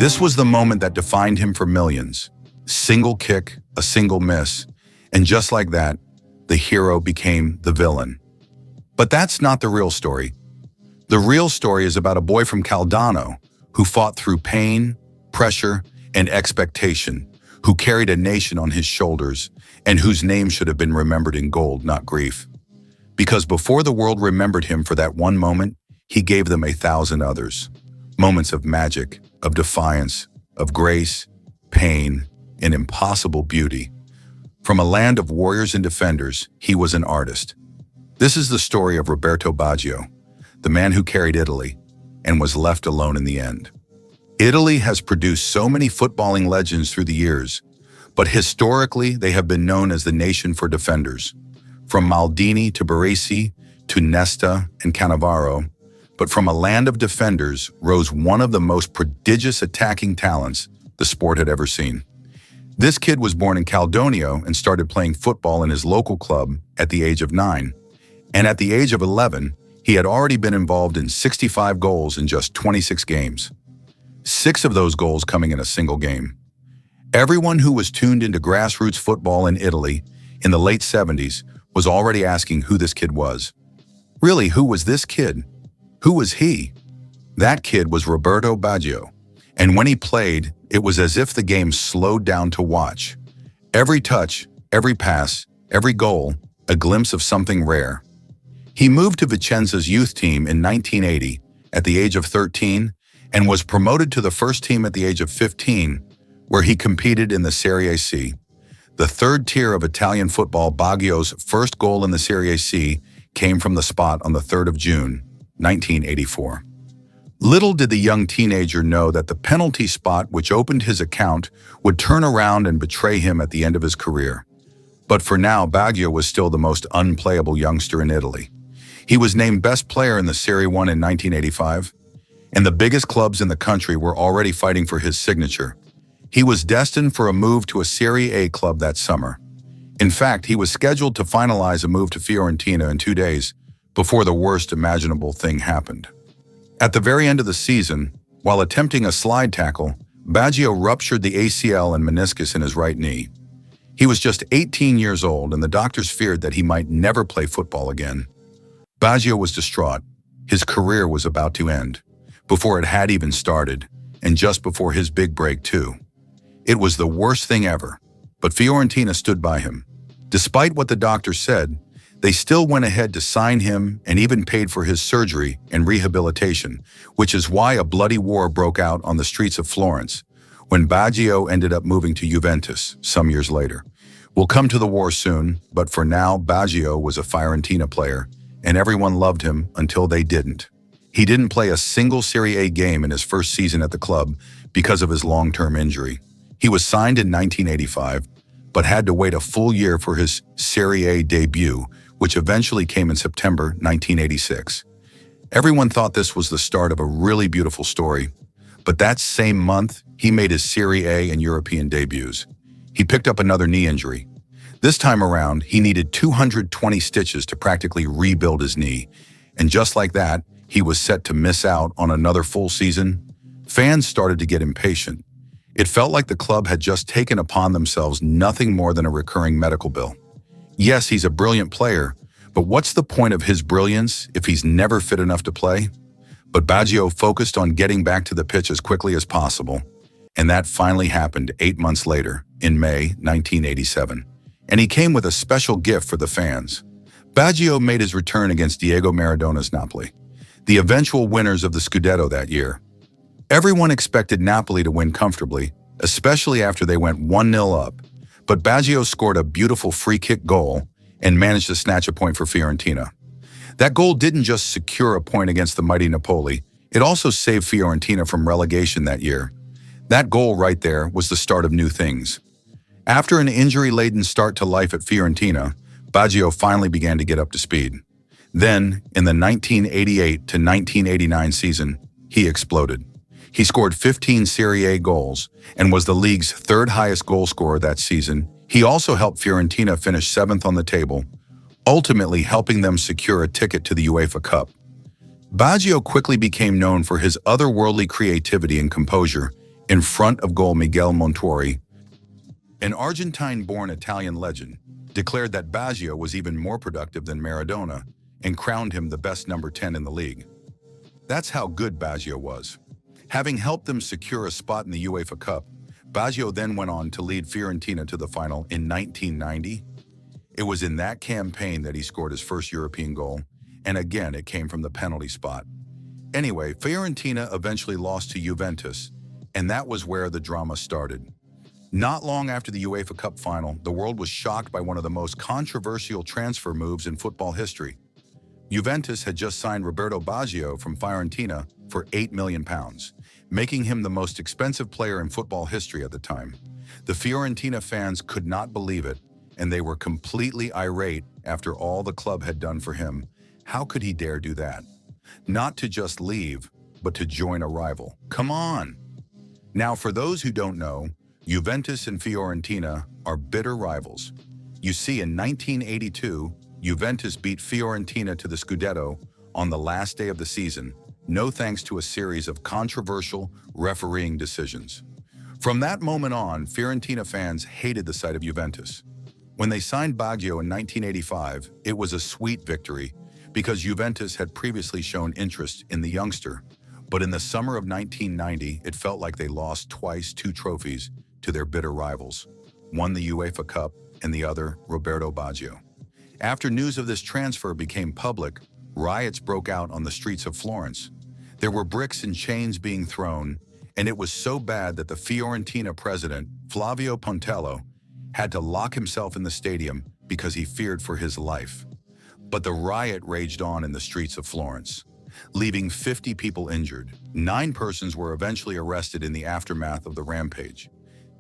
This was the moment that defined him for millions. Single kick, a single miss, and just like that, the hero became the villain. But that's not the real story. The real story is about a boy from Caldano who fought through pain, pressure, and expectation, who carried a nation on his shoulders, and whose name should have been remembered in gold, not grief. Because before the world remembered him for that one moment, he gave them 1,000 others. Moments of magic, of defiance, of grace, pain, and impossible beauty. From a land of warriors and defenders, he was an artist. This is the story of Roberto Baggio, the man who carried Italy and was left alone in the end. Italy has produced so many footballing legends through the years, but historically they have been known as the nation for defenders. From Maldini to Baresi to Nesta and Cannavaro, but from a land of defenders rose one of the most prodigious attacking talents the sport had ever seen. This kid was born in Caldonio and started playing football in his local club at the age of 9. And at the age of 11, he had already been involved in 65 goals in just 26 games. 6 of those goals coming in a single game. Everyone who was tuned into grassroots football in Italy in the late 70s was already asking who this kid was. Really, who was this kid? Who was he? That kid was Roberto Baggio. And when he played, it was as if the game slowed down to watch. Every touch, every pass, every goal, a glimpse of something rare. He moved to Vicenza's youth team in 1980 at the age of 13 and was promoted to the first team at the age of 15, where he competed in the Serie C. The third tier of Italian football. Baggio's first goal in the Serie C came from the spot on the 3rd of June, 1984. Little did the young teenager know that the penalty spot which opened his account would turn around and betray him at the end of his career. But for now, Baggio was still the most unplayable youngster in Italy. He was named best player in the Serie 1 in 1985, and the biggest clubs in the country were already fighting for his signature. He was destined for a move to a Serie A club that summer. In fact, he was scheduled to finalize a move to Fiorentina in 2 days before the worst imaginable thing happened. At the very end of the season, while attempting a slide tackle, Baggio ruptured the ACL and meniscus in his right knee. He was just 18 years old, and the doctors feared that he might never play football again. Baggio was distraught. His career was about to end, before it had even started, and just before his big break too. It was the worst thing ever, but Fiorentina stood by him. Despite what the doctor said, they still went ahead to sign him and even paid for his surgery and rehabilitation, which is why a bloody war broke out on the streets of Florence, when Baggio ended up moving to Juventus some years later. We'll come to the war soon, but for now, Baggio was a Fiorentina player, and everyone loved him until they didn't. He didn't play a single Serie A game in his first season at the club because of his long-term injury. He was signed in 1985, but had to wait a full year for his Serie A debut, which eventually came in September 1986. Everyone thought this was the start of a really beautiful story, but that same month, he made his Serie A and European debuts. He picked up another knee injury. This time around, he needed 220 stitches to practically rebuild his knee, and just like that, he was set to miss out on another full season. Fans started to get impatient. It felt like the club had just taken upon themselves nothing more than a recurring medical bill. Yes, he's a brilliant player, but what's the point of his brilliance if he's never fit enough to play? But Baggio focused on getting back to the pitch as quickly as possible, and that finally happened 8 months later, in May 1987. And he came with a special gift for the fans. Baggio made his return against Diego Maradona's Napoli, the eventual winners of the Scudetto that year. Everyone expected Napoli to win comfortably, especially after they went 1-0 up, but Baggio scored a beautiful free-kick goal and managed to snatch a point for Fiorentina. That goal didn't just secure a point against the mighty Napoli, it also saved Fiorentina from relegation that year. That goal right there was the start of new things. After an injury-laden start to life at Fiorentina, Baggio finally began to get up to speed. Then, in the 1988 to 1989 season, he exploded. He scored 15 Serie A goals and was the league's third highest goal scorer that season. He also helped Fiorentina finish 7th on the table, ultimately helping them secure a ticket to the UEFA Cup. Baggio quickly became known for his otherworldly creativity and composure in front of goal. Miguel Montori, an Argentine-born Italian legend, declared that Baggio was even more productive than Maradona and crowned him the best number 10 in the league. That's how good Baggio was. Having helped them secure a spot in the UEFA Cup, Baggio then went on to lead Fiorentina to the final in 1990. It was in that campaign that he scored his first European goal, and again it came from the penalty spot. Anyway, Fiorentina eventually lost to Juventus, and that was where the drama started. Not long after the UEFA Cup final, the world was shocked by one of the most controversial transfer moves in football history. Juventus had just signed Roberto Baggio from Fiorentina for £8 million, making him the most expensive player in football history at the time. The Fiorentina fans could not believe it, and they were completely irate after all the club had done for him. How could he dare do that? Not to just leave, but to join a rival. Come on! Now, for those who don't know, Juventus and Fiorentina are bitter rivals. You see, in 1982, Juventus beat Fiorentina to the Scudetto on the last day of the season, no thanks to a series of controversial refereeing decisions. From that moment on, Fiorentina fans hated the sight of Juventus. When they signed Baggio in 1985, it was a sweet victory because Juventus had previously shown interest in the youngster. But in the summer of 1990, it felt like they lost twice 2 trophies to their bitter rivals, one the UEFA Cup and the other Roberto Baggio. After news of this transfer became public, riots broke out on the streets of Florence. There were bricks and chains being thrown, and it was so bad that the Fiorentina president, Flavio Pontello, had to lock himself in the stadium because he feared for his life. But the riot raged on in the streets of Florence, leaving 50 people injured. 9 persons were eventually arrested in the aftermath of the rampage.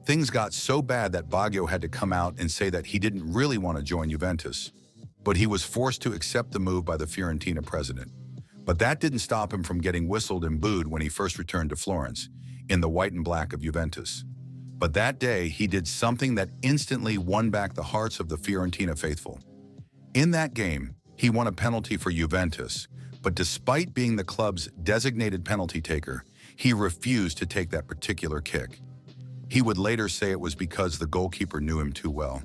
Things got so bad that Baggio had to come out and say that he didn't really want to join Juventus, but he was forced to accept the move by the Fiorentina president. But that didn't stop him from getting whistled and booed when he first returned to Florence, in the white and black of Juventus. But that day, he did something that instantly won back the hearts of the Fiorentina faithful. In that game, he won a penalty for Juventus, but despite being the club's designated penalty taker, he refused to take that particular kick. He would later say it was because the goalkeeper knew him too well,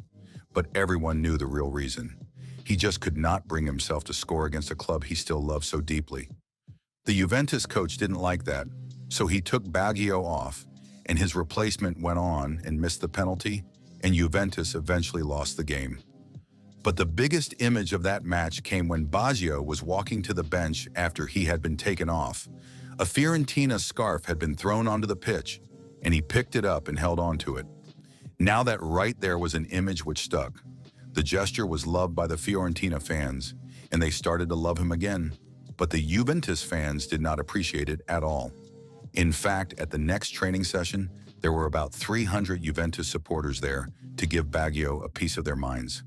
but everyone knew the real reason. He just could not bring himself to score against a club he still loved so deeply. The Juventus coach didn't like that, so he took Baggio off, and his replacement went on and missed the penalty, and Juventus eventually lost the game. But the biggest image of that match came when Baggio was walking to the bench after he had been taken off. A Fiorentina scarf had been thrown onto the pitch, and he picked it up and held on to it. Now that right there was an image which stuck. The gesture was loved by the Fiorentina fans, and they started to love him again. But the Juventus fans did not appreciate it at all. In fact, at the next training session, there were about 300 Juventus supporters there to give Baggio a piece of their minds.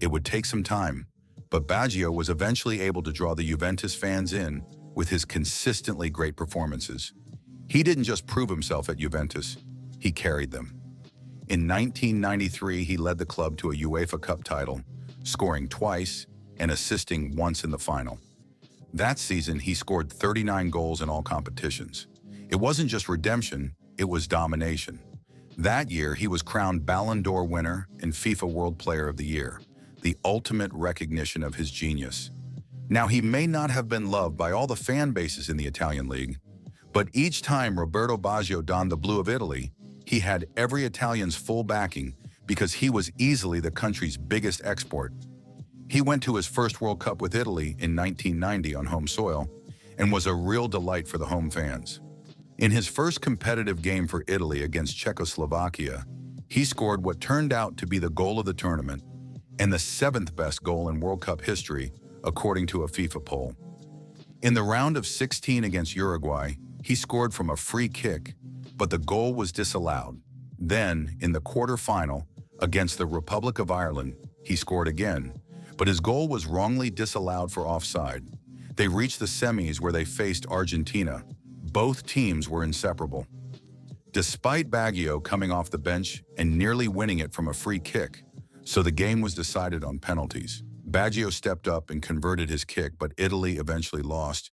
It would take some time, but Baggio was eventually able to draw the Juventus fans in with his consistently great performances. He didn't just prove himself at Juventus, he carried them. In 1993, he led the club to a UEFA Cup title, scoring twice and assisting once in the final. That season, he scored 39 goals in all competitions. It wasn't just redemption, it was domination. That year, he was crowned Ballon d'Or winner and FIFA World Player of the Year, the ultimate recognition of his genius. Now, he may not have been loved by all the fan bases in the Italian league, but each time Roberto Baggio donned the blue of Italy, he had every Italian's full backing because he was easily the country's biggest export. He went to his first World Cup with Italy in 1990 on home soil and was a real delight for the home fans. In his first competitive game for Italy against Czechoslovakia, he scored what turned out to be the goal of the tournament and the 7th best goal in World Cup history, according to a FIFA poll. In the round of 16 against Uruguay, he scored from a free kick, but the goal was disallowed. Then, in the quarterfinal against the Republic of Ireland, he scored again, but his goal was wrongly disallowed for offside. They reached the semis where they faced Argentina. Both teams were inseparable. Despite Baggio coming off the bench and nearly winning it from a free kick, so the game was decided on penalties. Baggio stepped up and converted his kick, but Italy eventually lost